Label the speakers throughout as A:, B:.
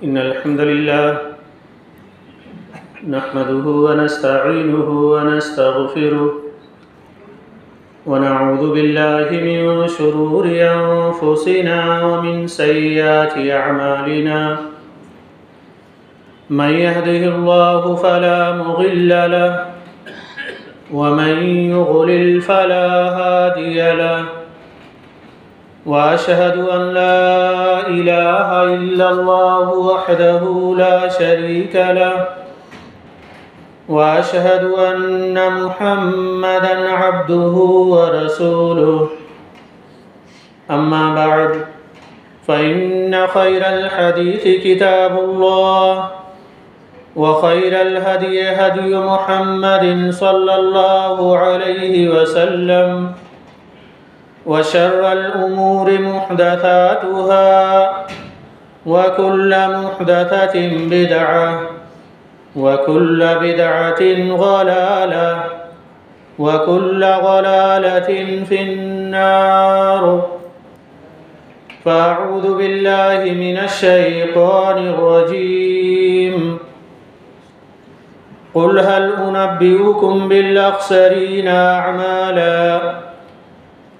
A: इन्नल हम्दुलिल्लाह नहमदुहु व नस्तईनुहु व नस्तगफिरुह व नऊज़ु बिल्लाहि मिन शुरूरि अनफुसिना व मिन सय्यिआति अअमालिना मन यहदिहिल्लाहु फला मुज़िल्ल लहु व मन युज़लिल फला हादिय लहु वअशहदु अन ला इलाहा इल्लल्लाहु वहदहु ला शरीक लहु वअशहदु अन्न मुहम्मदन अब्दुहु व रसूलुहु अम्मा बअद फ़इन्न खैरल हदीस किताबुल्लाह व खैरल हदी हदी मुहम्मदिन सल्लल्लाहु अलैहि वसल्लम व शर्रल उमूरि मुहदसातुहा व कुल्ल मुहदसतिन बिदअह व कुल्ल बिदअतिन ज़लालह व कुल्ल ज़लालतिन फिन्नार फ़अऊज़ु बिल्लाहि मिनश शैतानिर रजीम क़ुल हल उनब्बिउकुम बिल अख़्सरीना अअमाला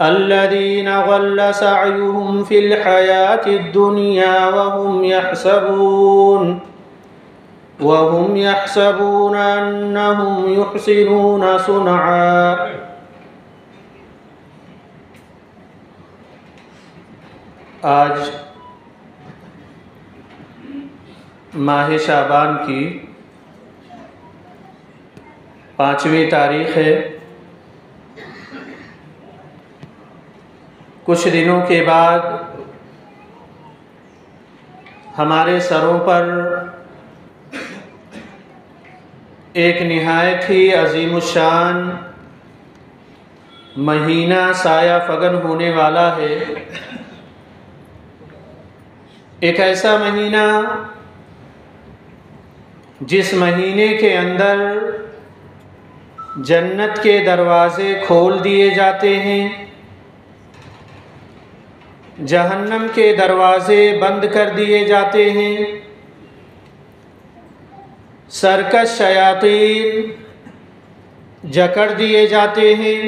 A: अल्लज़ीना ज़ल्ल सअयुहुम फ़िल हयातिद दुनिया वहुम यहसबून अन्नहुम युहसिनून सुनआ। आज माह शाबान की 5वीं तारीख़ है। कुछ दिनों के बाद हमारे सरों पर एक निहायत ही अज़ीमुश्शान महीना साया फगन होने वाला है। एक ऐसा महीना जिस महीने के अंदर जन्नत के दरवाज़े खोल दिए जाते हैं, जहन्नम के दरवाज़े बंद कर दिए जाते हैं, सरकश शयातीन जकड़ दिए जाते हैं,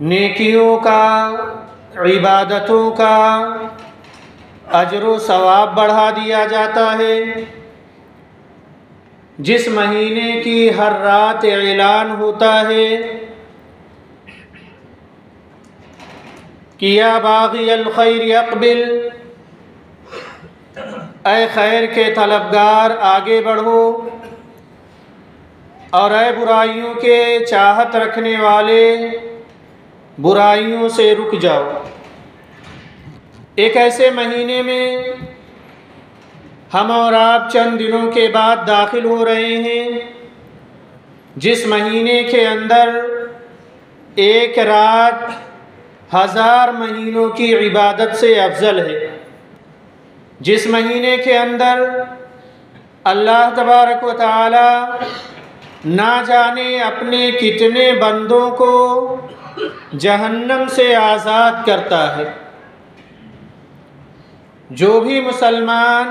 A: नेकियों का, इबादतों का अजर सवाब बढ़ा दिया जाता है। जिस महीने की हर रात ऐलान होता है कि या बाग़ी अल खैर अक़बिल, ऐ खैर के तलबगार आगे बढ़ो, और ऐ बुराइयों के चाहत रखने वाले बुराइयों से रुक जाओ। एक ऐसे महीने में हम और आप चंद दिनों के बाद दाखिल हो रहे हैं जिस महीने के अंदर एक रात 1000 महीनों की इबादत से अफजल है। जिस महीने के अंदर अल्लाह तबारक व तआला ना जाने अपने कितने बंदों को जहन्नम से आज़ाद करता है। जो भी मुसलमान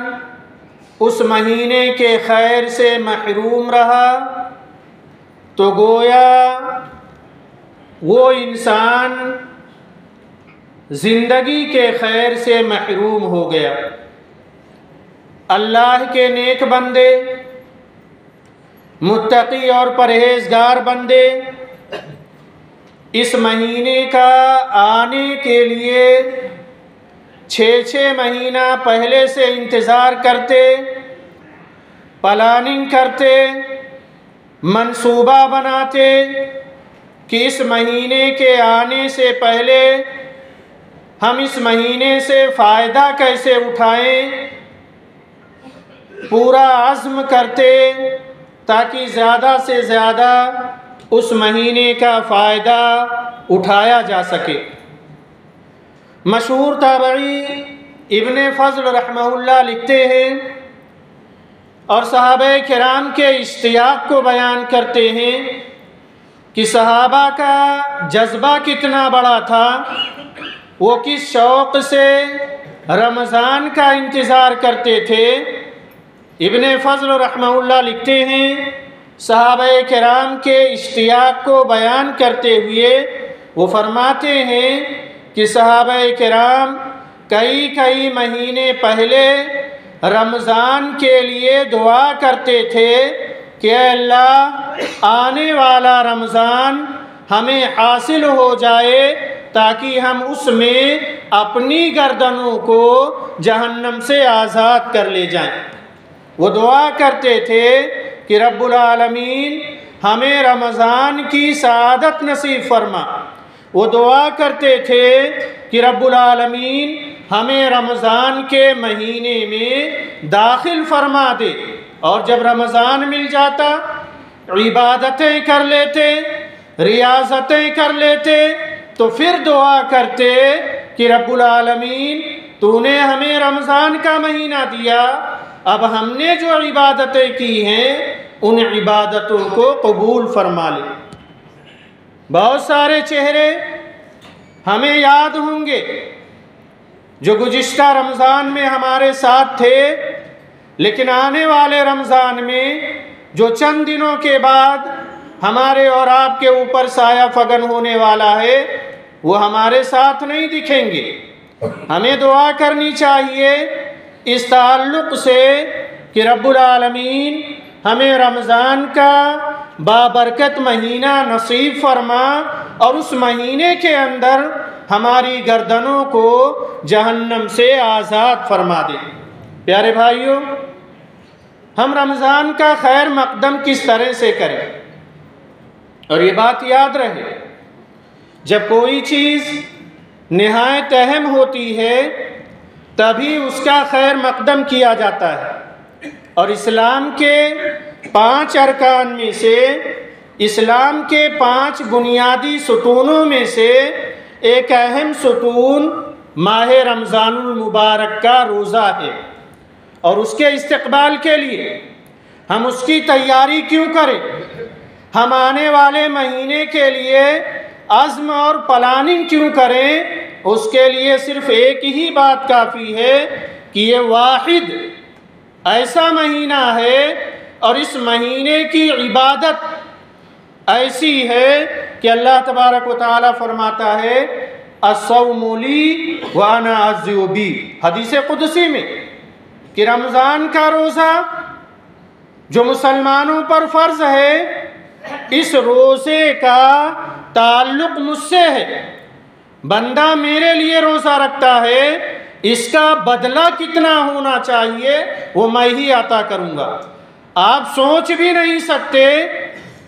A: उस महीने के खैर से महरूम रहा तो गोया वो इंसान ज़िंदगी के खैर से महरूम हो गया। अल्लाह के नेक बंदे, मुत्तकी और परहेज़गार बंदे इस महीने का आने के लिए 6 महीना पहले से इंतज़ार करते, प्लानिंग करते, मंसूबा बनाते कि इस महीने के आने से पहले हम इस महीने से फ़ायदा कैसे उठाएं। पूरा अज़्म करते ताकि ज़्यादा से ज़्यादा उस महीने का फ़ायदा उठाया जा सके। मशहूर ताबई इब्ने फ़ज़्ल रहमहुल्लाह लिखते हैं और सहाबा किराम के इश्तियाक़ को बयान करते हैं कि सहाबा का जज्बा कितना बड़ा था, वो किस शौक़ से रमज़ान का इंतज़ार करते थे। इब्ने फ़ज़ल रहमहुल्लाह लिखते हैं, सहाबाए किराम के इश्तियाक़ को बयान करते हुए वो फरमाते हैं कि सहाबाए किराम कई कई महीने पहले रमज़ान के लिए दुआ करते थे कि अल्लाह आने वाला रमज़ान हमें हासिल हो जाए ताकि हम उसमें अपनी गर्दनों को जहन्नम से आज़ाद कर ले जाएं। वो दुआ करते थे कि रब्बुल आलमीन हमें रमज़ान की सआदत नसीब फरमा। वो दुआ करते थे कि रब्बुल आलमीन हमें रमज़ान के महीने में दाखिल फरमा दे। और जब रमज़ान मिल जाता इबादतें कर लेते, रियाज़तें कर लेते, तो फिर दुआ करते कि रब्बुल आलमीन तूने हमें रमज़ान का महीना दिया, अब हमने जो इबादतें की हैं उन इबादतों को कबूल फरमा ले। बहुत सारे चेहरे हमें याद होंगे जो गुज़िश्ता रमज़ान में हमारे साथ थे, लेकिन आने वाले रमज़ान में जो चंद दिनों के बाद हमारे और आपके ऊपर साया फगन होने वाला है वो हमारे साथ नहीं दिखेंगे। हमें दुआ करनी चाहिए इस ताल्लुक़ से कि रब्बुल आलमीन हमें रमज़ान का बाबरकत महीना नसीब फरमा और उस महीने के अंदर हमारी गर्दनों को जहन्नम से आज़ाद फरमा दे। प्यारे भाइयों, हम रमज़ान का खैर मक़दम किस तरह से करें, और ये बात याद रहे, जब कोई चीज़ निहायत अहम होती है तभी उसका खैर मक़दम किया जाता है। और इस्लाम के 5 अरकान में से, इस्लाम के 5 बुनियादी सुतूनों में से एक अहम सुतून माह रमज़ानुल मुबारक का रोज़ा है। और उसके इस्तक़बाल के लिए हम उसकी तैयारी क्यों करें? हम आने वाले महीने के लिए अज़्म और प्लानिंग क्यों करें? उसके लिए सिर्फ़ एक ही बात काफ़ी है कि ये वाहिद ऐसा महीना है और इस महीने की इबादत ऐसी है कि अल्लाह तबारक व तआला फरमाता है अस्सौमु ली व अना अज्ज़ु बी, हदीस कुदसी में, कि रमज़ान का रोज़ा जो मुसलमानों पर फ़र्ज़ है, इस रोज़े का ताल्लुक़ मुझसे है। बंदा मेरे लिए रोज़ा रखता है, इसका बदला कितना होना चाहिए वो मैं ही अता करूँगा। आप सोच भी नहीं सकते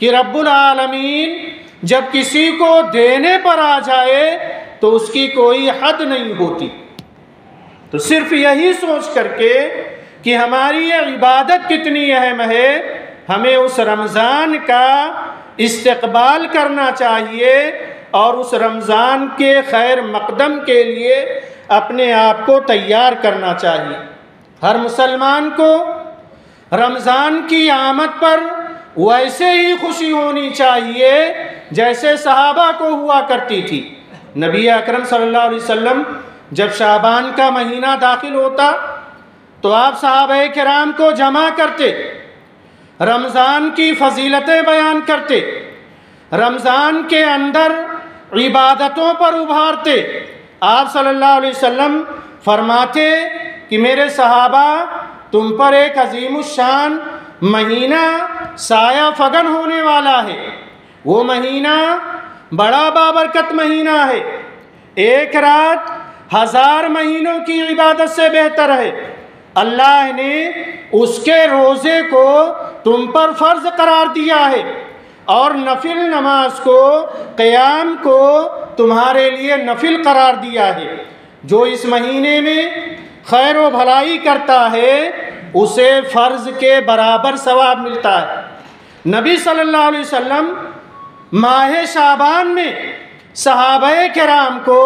A: कि रब्बुल आलमीन जब किसी को देने पर आ जाए तो उसकी कोई हद नहीं होती। तो सिर्फ यही सोच करके कि हमारी ये इबादत कितनी अहम है, हमें उस रमज़ान का इस्तक़बाल करना चाहिए और उस रमज़ान के खैर मक़दम के लिए अपने आप को तैयार करना चाहिए। हर मुसलमान को रमज़ान की आमद पर वैसे ही खुशी होनी चाहिए जैसे सहाबा को हुआ करती थी। नबी अकरम सल्लल्लाहु अलैहि वसल्लम जब शाबान का महीना दाखिल होता तो आप सहाबाए किराम को जमा करते, रमज़ान की फजीलतें बयान करते, रमज़ान के अंदर इबादतों पर उभारते। आप सल्लल्लाहु अलैहि वसल्लम फरमाते कि मेरे सहाबा, तुम पर एक अजीमुश्शान महीना साया फगन होने वाला है। वो महीना बड़ा बाबरकत महीना है। एक रात 1000 महीनों की इबादत से बेहतर है। अल्लाह ने उसके रोज़े को तुम पर फ़र्ज़ करार दिया है और नफिल नमाज को, क़याम को तुम्हारे लिए नफिल करार दिया है। जो इस महीने में खैर व भलाई करता है उसे फ़र्ज़ के बराबर सवाब मिलता है। नबी सल्लल्लाहु अलैहि वसल्लम माह शाबान में सहाबाए किराम को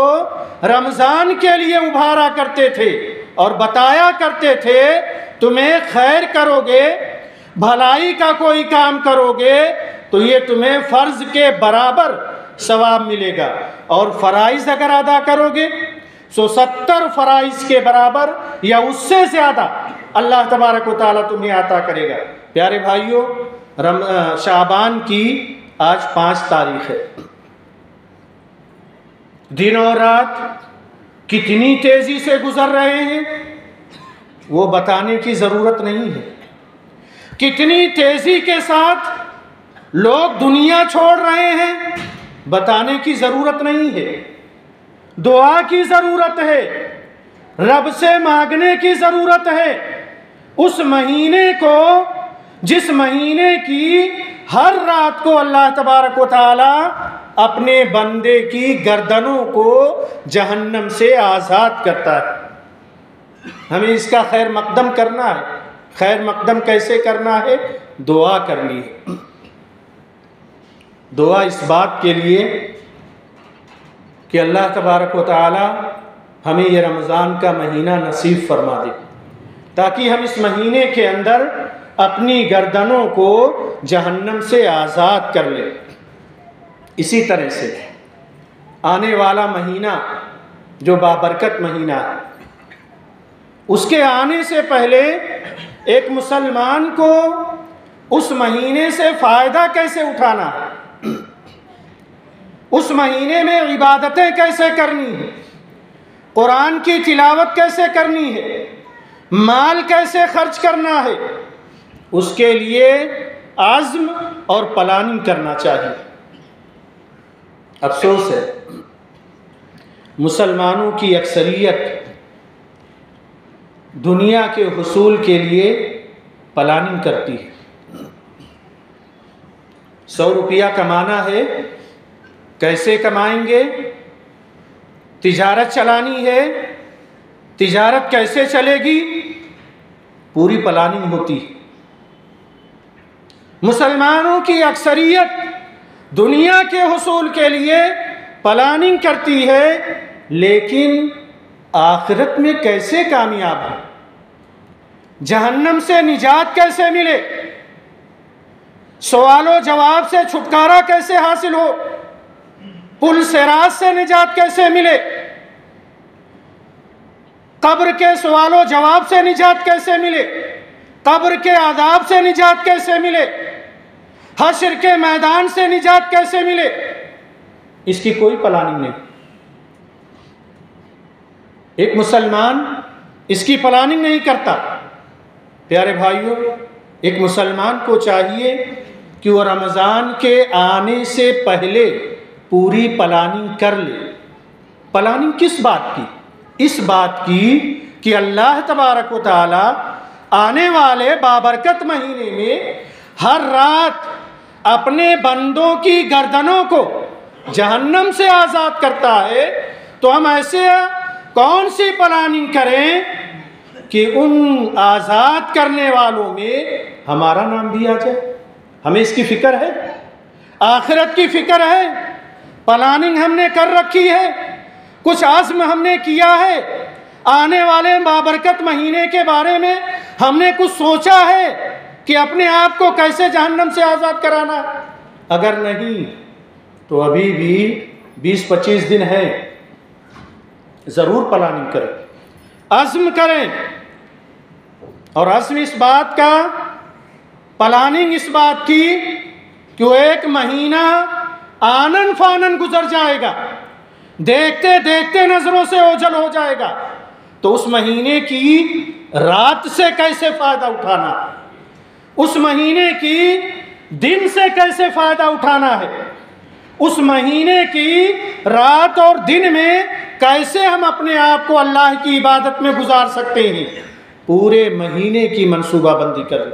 A: रमज़ान के लिए उभारा करते थे और बताया करते थे, तुम्हें खैर करोगे, भलाई का कोई काम करोगे तो ये तुम्हें फ़र्ज़ के बराबर सवाब मिलेगा, और फ़राइज़ अगर अदा करोगे, 70 फराइज के बराबर या उससे ज़्यादा अल्लाह तबारक व तआला तुम्हें अता करेगा। प्यारे भाइयों, शाबान की आज 5 तारीख है। दिन और रात कितनी तेज़ी से गुजर रहे हैं वो बताने की ज़रूरत नहीं है। कितनी तेज़ी के साथ लोग दुनिया छोड़ रहे हैं बताने की ज़रूरत नहीं है। दुआ की ज़रूरत है, रब से मांगने की ज़रूरत है। उस महीने को, जिस महीने की हर रात को अल्लाह तबारक व तआला अपने बंदे की गर्दनों को जहन्नम से आज़ाद करता है। हमें इसका खैर मकदम करना है। खैर मकदम कैसे करना है? दुआ करनी है। दुआ इस बात के लिए कि अल्लाह तबारक व तआला हमें ये रमज़ान का महीना नसीब फरमा दे, ताकि हम इस महीने के अंदर अपनी गर्दनों को जहन्नम से आज़ाद कर लें। इसी तरह से आने वाला महीना जो बाबरकत महीना है, उसके आने से पहले एक मुसलमान को उस महीने से फ़ायदा कैसे उठाना है, उस महीने में इबादतें कैसे करनी है, कुरान की तिलावत कैसे करनी है, माल कैसे खर्च करना है, उसके लिए आज़्म और प्लानिंग करना चाहिए। अफसोस है मुसलमानों की अक्सरियत दुनिया के हुसूल के लिए प्लानिंग करती है। 100 रुपया कमाना है, कैसे कमाएंगे? तिजारत चलानी है, तिजारत कैसे चलेगी? पूरी प्लानिंग होती है। मुसलमानों की अक्सरियत दुनिया के हुसूल के लिए प्लानिंग करती है, लेकिन आखिरत में कैसे कामयाब हो, जहन्नम से निजात कैसे मिले, सवालों जवाब से छुटकारा कैसे हासिल हो, पुल सिरात से निजात कैसे मिले, कब्र के सवालों जवाब से निजात कैसे मिले, कब्र के आदाब से निजात कैसे मिले, हश्र के मैदान से निजात कैसे मिले, इसकी कोई प्लानिंग नहीं। एक मुसलमान इसकी प्लानिंग नहीं करता। प्यारे भाइयों, एक मुसलमान को चाहिए कि वह रमज़ान के आने से पहले पूरी प्लानिंग कर ले। प्लानिंग किस बात की? इस बात की कि अल्लाह तबारक व तआला आने वाले बाबरकत महीने में हर रात अपने बंदों की गर्दनों को जहन्नम से आज़ाद करता है। तो हम ऐसे कौन सी प्लानिंग करें कि उन आज़ाद करने वालों में हमारा नाम भी आ जाए? हमें इसकी फ़िक्र है, आखिरत की फ़िक्र है, प्लानिंग हमने कर रखी है, कुछ आज़्म हमने किया है, आने वाले बाबरकत महीने के बारे में हमने कुछ सोचा है कि अपने आप को कैसे जहन्नम से आज़ाद कराना है। अगर नहीं तो अभी भी 20-25 दिन है, ज़रूर प्लानिंग करें, अज़्म करें। और अज़्म इस बात का, प्लानिंग इस बात की कि वो एक महीना आनन फानन गुजर जाएगा, देखते देखते नज़रों से ओझल हो जाएगा। तो उस महीने की रात से कैसे फ़ायदा उठाना, उस महीने की दिन से कैसे फ़ायदा उठाना है, उस महीने की रात और दिन में कैसे हम अपने आप को अल्लाह की इबादत में गुजार सकते हैं, पूरे महीने की मंसूबाबंदी करें।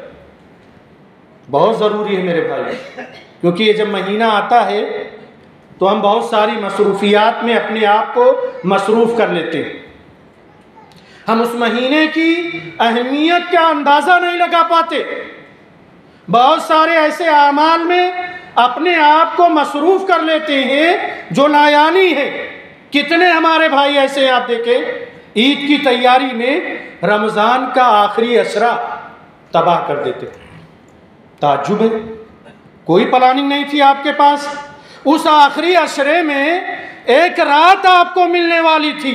A: बहुत ज़रूरी है मेरे भाई, क्योंकि ये जब महीना आता है तो हम बहुत सारी मसरूफियात में अपने आप को मसरूफ़ कर लेते हैं। हम उस महीने की अहमियत का अंदाज़ा नहीं लगा पाते। बहुत सारे ऐसे आमाल में अपने आप को मसरूफ़ कर लेते हैं जो लायानी है। कितने हमारे भाई ऐसे हैं, आप देखें, ईद की तैयारी में रमज़ान का आखिरी अशरा तबाह कर देते। ताज्जुब है, कोई प्लानिंग नहीं थी आपके पास। उस आखिरी अशरे में एक रात आपको मिलने वाली थी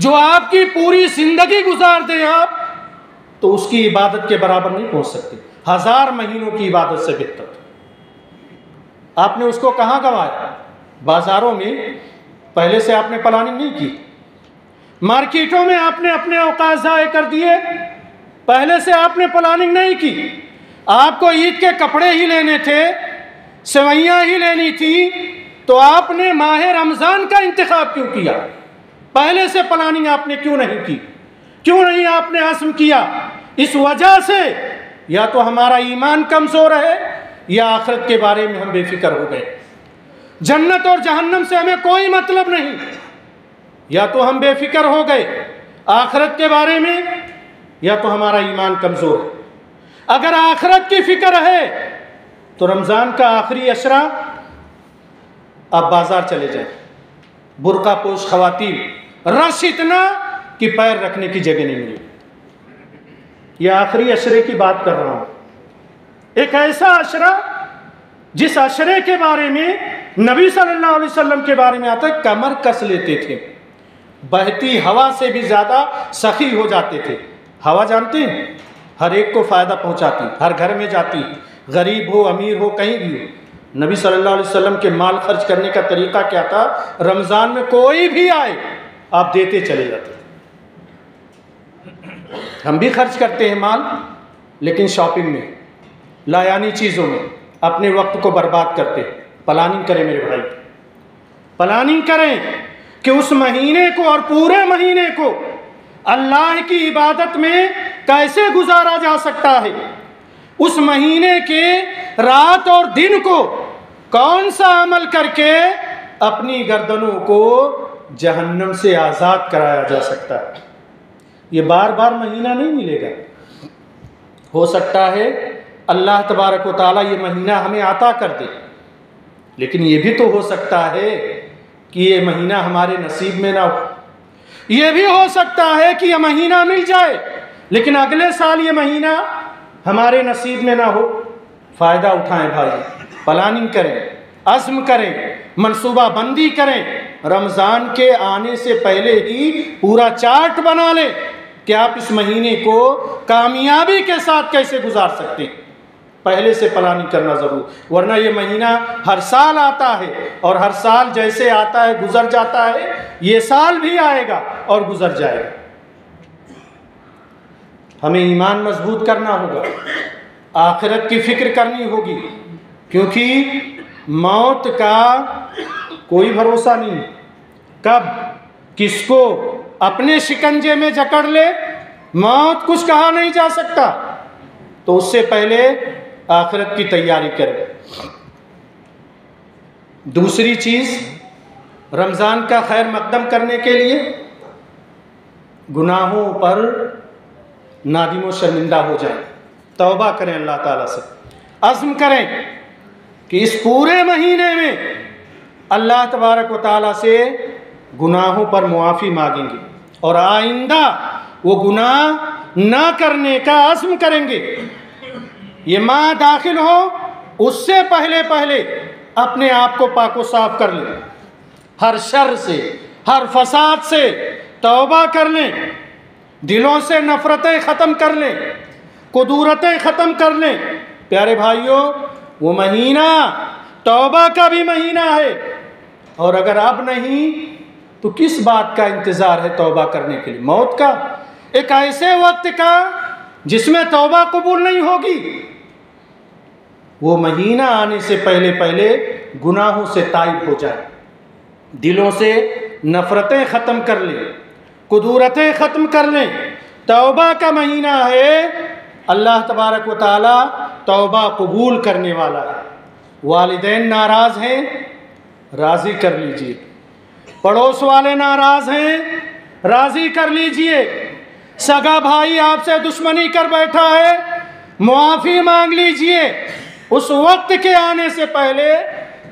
A: जो आपकी पूरी जिंदगी गुजार दे आप, तो उसकी इबादत के बराबर नहीं पहुंच सकते। 1000 महीनों की इबादत से बेहतर। आपने उसको कहाँ गंवाया? बाजारों में पहले से आपने प्लानिंग नहीं की, मार्केटों में आपने अपने औकात ज़ाय कर दिए, पहले से आपने प्लानिंग नहीं की। आपको ईद के कपड़े ही लेने थे, सेवैयाँ ही लेनी थी, तो आपने माह रमज़ान का इंतखाब क्यों किया? पहले से प्लानिंग आपने क्यों नहीं की? क्यों नहीं आपने अज़्म किया? इस वजह से या तो हमारा ईमान कमज़ोर है या आखिरत के बारे में हम बेफिक्र हो गए। जन्नत और जहन्नम से हमें कोई मतलब नहीं, या तो हम बेफिक्र हो गए आखिरत के बारे में, या तो हमारा ईमान कमज़ोर है। अगर आखिरत की फिक्र है तो रमज़ान का आखिरी अशरा आप बाज़ार चले जाएं, बुर्का पोश ख़वातीन, रश इतना कि पैर रखने की जगह नहीं मिली। यह आखिरी अशरे की बात कर रहा हूँ, एक ऐसा अशरा जिस अशरे के बारे में नबी सल्लल्लाहु अलैहि वसल्लम के बारे में आता है, कमर कस लेते थे, बहती हवा से भी ज़्यादा सखी हो जाते थे। हवा जानते हैं, हर एक को फ़ायदा पहुँचाती, हर घर में जाती, गरीब हो अमीर हो कहीं भी हो। नबी सल्लल्लाहु अलैहि वसल्लम के माल खर्च करने का तरीक़ा क्या था? रमज़ान में कोई भी आए आप देते चले जाते। हम भी खर्च करते हैं माल, लेकिन शॉपिंग में, लायानी चीज़ों में अपने वक्त को बर्बाद करते हैं। प्लानिंग करें मेरे भाई, प्लानिंग करें कि उस महीने को और पूरे महीने को अल्लाह की इबादत में कैसे गुजारा जा सकता है। उस महीने के रात और दिन को कौन सा अमल करके अपनी गर्दनों को जहन्नम से आज़ाद कराया जा सकता है। ये बार बार महीना नहीं मिलेगा। हो सकता है अल्लाह तबारक व तआला ये महीना हमें अता कर दे, लेकिन ये भी तो हो सकता है कि ये महीना हमारे नसीब में ना हो। ये भी हो सकता है कि यह महीना मिल जाए, लेकिन अगले साल ये महीना हमारे नसीब में ना हो। फ़ायदा उठाएं भाई, प्लानिंग करें, अज़्म करें, मनसूबा बंदी करें। रमज़ान के आने से पहले ही पूरा चार्ट बना लें कि आप इस महीने को कामयाबी के साथ कैसे गुजार सकते हैं। पहले से प्लानिंग करना ज़रूर, वरना ये महीना हर साल आता है, और हर साल जैसे आता है गुजर जाता है, ये साल भी आएगा और गुजर जाएगा। हमें ईमान मजबूत करना होगा, आखिरत की फ़िक्र करनी होगी, क्योंकि मौत का कोई भरोसा नहीं, कब किसको अपने शिकंजे में जकड़ ले, मौत कुछ कहा नहीं जा सकता। तो उससे पहले आखिरत की तैयारी करें। दूसरी चीज़, रमज़ान का खैर मकदम करने के लिए गुनाहों पर नादिम व शर्मिंदा हो जाए, तौबा करें, अल्लाह ताला से अज़्म करें कि इस पूरे महीने में अल्लाह तबारक व तआला से गुनाहों पर मुआफ़ी मांगेंगे और आइंदा वो गुनाह ना करने का अज़्म करेंगे। ये माह दाखिल हो उससे पहले पहले अपने आप को पाको साफ कर लें, हर शर से, हर फसाद से तौबा कर लें, दिलों से नफ़रतें ख़त्म कर लें, कुदूरतें ख़त्म कर लें। प्यारे भाइयों, वो महीना तौबा का भी महीना है, और अगर अब नहीं तो किस बात का इंतज़ार है तौबा करने के लिए? मौत का, एक ऐसे वक्त का जिसमें तौबा कबूल नहीं होगी। वो महीना आने से पहले पहले गुनाहों से ताइब हो जाए, दिलों से नफ़रतें ख़त्म कर लें, कुदूरतें ख़त्म कर लें। तौबा का महीना है, अल्लाह तबारक व तआला तौबा कबूल करने वाला है। वालिदैन नाराज़ हैं, राज़ी कर लीजिए। पड़ोस वाले नाराज़ हैं, राज़ी कर लीजिए। सगा भाई आपसे दुश्मनी कर बैठा है, मुआफ़ी मांग लीजिए। उस वक्त के आने से पहले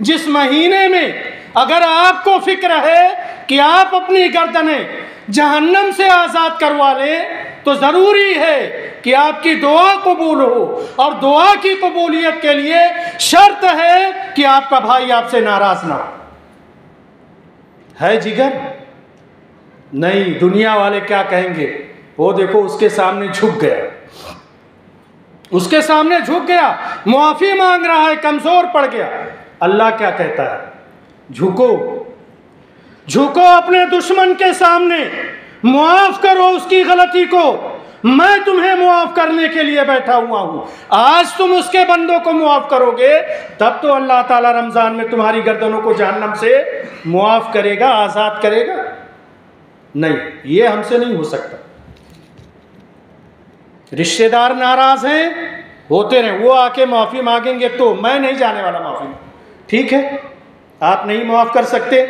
A: जिस महीने में अगर आपको फिक्र है कि आप अपनी गर्दनें जहन्नम से आज़ाद करवा लें, तो ज़रूरी है कि आपकी दुआ कबूल हो, और दुआ की कबूलियत के लिए शर्त है कि आपका भाई आपसे नाराज़ ना हो। है जिगर, नहीं, दुनिया वाले क्या कहेंगे, वो देखो उसके सामने झुक गया, उसके सामने झुक गया, मुआफ़ी मांग रहा है, कमज़ोर पड़ गया। अल्लाह क्या कहता है, झुको, झुको अपने दुश्मन के सामने, मुआफ़ करो उसकी गलती को, मैं तुम्हें मुआफ़ करने के लिए बैठा हुआ हूँ। आज तुम उसके बंदों को मुआफ़ करोगे तब तो अल्लाह ताला रमज़ान में तुम्हारी गर्दनों को जहन्नम से मुआफ़ करेगा, आज़ाद करेगा। नहीं, ये हमसे नहीं हो सकता। रिश्तेदार नाराज़ हैं, होते रहे, वो आके माफ़ी मांगेंगे तो मैं नहीं जाने वाला माफ़ी। ठीक है, आप नहीं मुआफ़ कर सकते,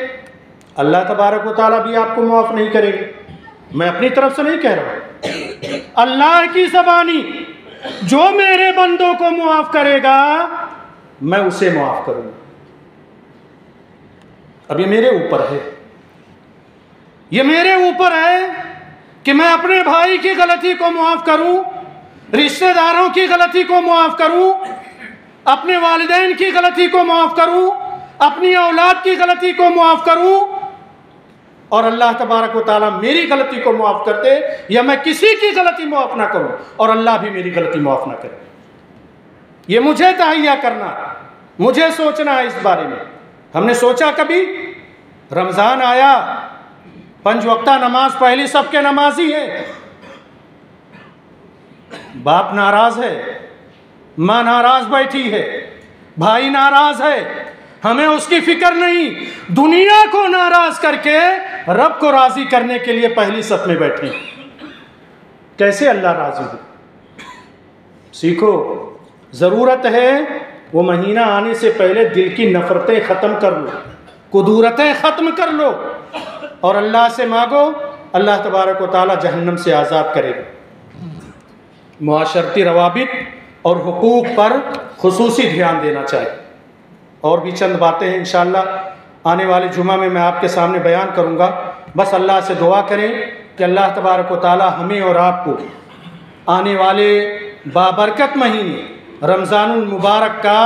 A: अल्लाह तबारक व तआला भी आपको मुआफ़ नहीं करेगा। मैं अपनी तरफ से नहीं कह रहा हूँ, अल्लाह की ज़बानी, जो मेरे बंदों को मुआफ़ करेगा मैं उसे मुआफ़ करूँगा। अब ये मेरे ऊपर है, ये मेरे ऊपर है कि मैं अपने भाई की गलती को मुआफ़ करूँ, रिश्तेदारों की गलती को मुआफ़ करूँ, अपने वालिदैन की गलती को मुआफ़ करूँ, अपनी औलाद की गलती को मुआफ़ करूँ, और अल्लाह तबारक व तआला मेरी गलती को मुआफ़ कर दे, या मैं किसी की गलती मुआफ़ ना करूँ और अल्लाह भी मेरी गलती मुआफ़ ना करे। ये मुझे तहैया करना, मुझे सोचना है इस बारे में। हमने सोचा कभी, रमज़ान आया, 5 वक्ता नमाज पहली सबके नमाजी है, बाप नाराज़ है, माँ नाराज़ बैठी है, भाई नाराज़ है, हमें उसकी फिक्र नहीं, दुनिया को नाराज़ करके रब को राज़ी करने के लिए पहली सफ में बैठे। कैसे अल्लाह राज़ी हो? सीखो, ज़रूरत है वो महीना आने से पहले दिल की नफ़रतें ख़त्म कर लो, कुदूरतें ख़त्म कर लो और अल्लाह से मांगो, अल्लाह तबारक व तआला जहन्नम से आज़ाद करेगा। मुआशरती रवाबित और हुकूक पर खुसूसी ध्यान देना चाहिए। और भी चंद बातें हैं इंशाअल्लाह आने वाले जुमा में मैं आपके सामने बयान करूँगा। बस अल्लाह से दुआ करें कि अल्लाह तबारक व तआला हमें और आपको आने वाले बाबरकत महीने रमज़ानुल मुबारक का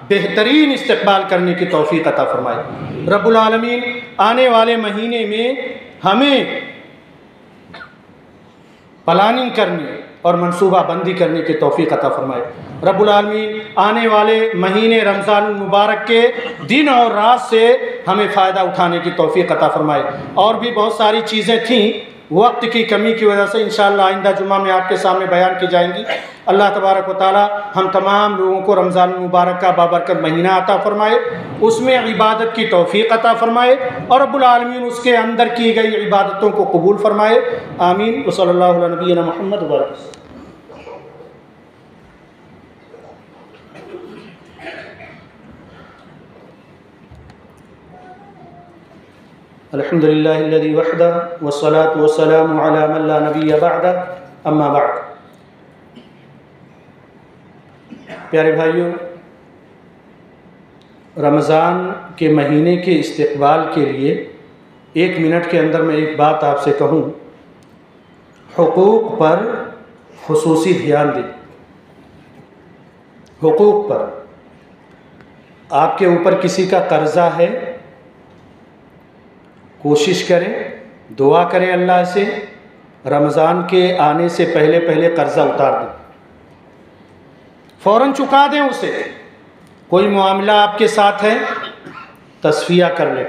A: बेहतरीन इस्तक़बाल करने की तौफ़ीक़ अता फ़रमाए। रब्बुल आलमीन आने वाले महीने में हमें प्लानिंग करने और मनसूबा बंदी करने की तौफ़ीक़ अता फ़रमाए। रब्बुल आलमीन आने वाले महीने रमज़ानुल मुबारक के दिन और रात से हमें फ़ायदा उठाने की तौफ़ीक़ अता फ़रमाए। और भी बहुत सारी चीज़ें थीं, वक्त की कमी की वजह से इंशाअल्लाह आइंदा जुमा में आपके सामने बयान की जाएंगी। अल्लाह तबारक व तआला हम तमाम लोगों को रमज़ानुल मुबारक का बाबरकत महीना अता फ़रमाए, उसमें इबादत की तौफ़ीक़ अता फ़रमाए और रब्बुल आलमीन उसके अंदर की गई इबादतों को कबूल फ़रमाए। आमीन। व सल्लल्लाहु अला नबीना मुहम्मद व अलैहि। अल्हम्दुलिल्लाहिल्लज़ी वहदह वस्सलातु वस्सलामु अला मन ला नबिय्य बअदह, अम्मा बअद। प्यारे भाइयों, रमज़ान के महीने के इस्तक़बाल के लिए 1 मिनट के अंदर मैं एक बात आपसे कहूँ, हुकूक पर खुसूसी ध्यान दें। हुकूक पर, आपके ऊपर किसी का कर्ज़ा है, कोशिश करें, दुआ करें अल्लाह से, रमज़ान के आने से पहले पहले कर्ज़ा उतार दें, फ़ौरन चुका दें उसे। कोई मामला आपके साथ है, तस्फिया कर लें,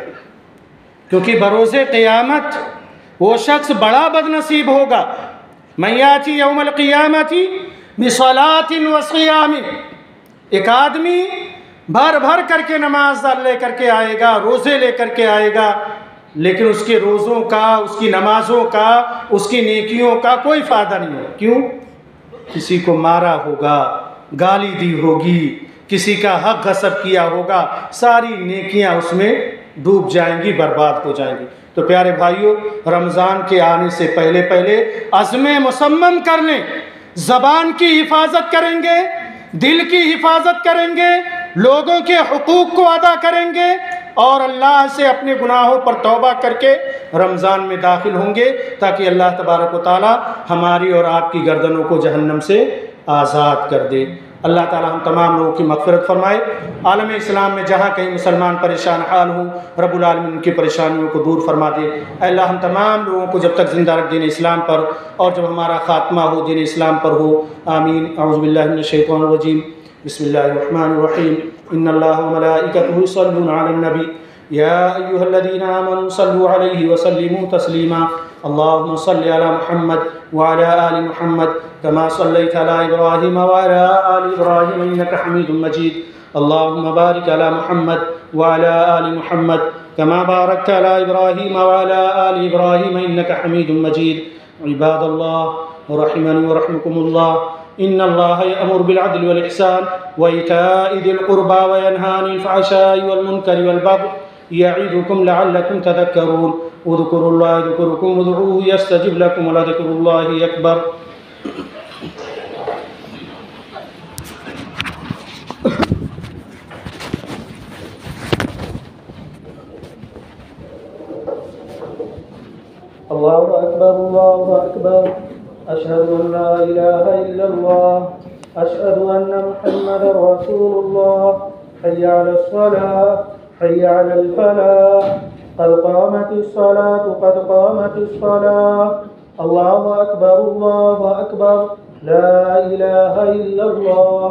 A: क्योंकि बरोज़े क़यामत वो शख्स बड़ा बदनसीब होगा। मन याती यौमल क़ियामती बिस्सलातिन व सियामिन, एक आदमी भर भर करके नमाज ले करके आएगा, रोज़े ले करके आएगा, लेकिन उसके रोज़ों का, उसकी नमाज़ों का, उसकी नेकियों का कोई फ़ायदा नहीं होगा। क्यों? किसी को मारा होगा, गाली दी होगी, किसी का हक गसब किया होगा, सारी नेकियां उसमें डूब जाएंगी, बर्बाद हो जाएंगी। तो प्यारे भाइयों, रमज़ान के आने से पहले पहले अज़्म मुसम्मम कर लें, ज़बान की हिफाजत करेंगे, दिल की हिफाजत करेंगे, लोगों के हुकूक को अदा करेंगे और अल्लाह से अपने गुनाहों पर तौबा करके रमज़ान में दाखिल होंगे, ताकि अल्लाह तबारक व तआला हमारी और आपकी गर्दनों को जहन्नम से आज़ाद कर दे। अल्लाह ताला हम तमाम लोगों की मग़फ़िरत फ़रमाए। आलम इस्लाम में जहाँ कहीं मुसलमान परेशान हाल हो, रब्बुल आलमीन उनकी परेशानियों को दूर फरमा दे। अल्लाह हम तमाम लोगों को जब तक ज़िंदा रख दीन इस्लाम पर, और जब हमारा ख़ात्मा हो दीन इस्लाम पर हो। आमीन। औज़ु बिल्लाहि मिनश शैतानिर रजीम। बिस्मिल्लाहिर रहमानिर रहीम। इन्नल्लाहा व मलाइकतहु युसल्लूना अलन नबी या अय्युहल्लज़ीना आमनू सल्लू अलैहि व सल्लिमू तस्लीमा। अल्लाहुम्मा सल्लि अला मुहम्मद व अला आलि मुहम्मद कमा सल्लैता अला इब्राहीम व अला आलि इब्राहीम इन्नका हमीदुम मजीद। अल्लाहुम्मा बारिक अला मुहम्मद व अला आलि मुहम्मद कमा बारकता अला इब्राहीम व अला आलि इब्राहीम इन्नका हमीदुम मजीद। इबादल्लाह रहिमनी व रहमुकुमुल्लाह। इन्नल्लाहा यअमुरु बिल अदलि वल इहसान व इताइ दिल कुर्बा व यनहा अनिल फ़हशाइ वल मुनकरि वल बग़य यअइदुकुम लअल्लकुम तज़क्करून। उज़्कुरुल्लाह यज़्कुरुकुम वदऊहु यस्तजिब लकुम व लज़िक्रुल्लाहि अकबर। अल्लाहु अकबर, अल्लाहु अकबर। अशहदु अन ला इलाहा इल्लल्लाह अशहदु अन्ना मुहम्मदर रसूलुल्लाह। हय्या अलस सलाह, हय्या अलल फलाह, क़द क़ामतिस सलातु, क़द क़ामतिस सलाह। अल्लाहु अकबर, अल्लाहु अकबर। ला इलाहा इल्लल्लाह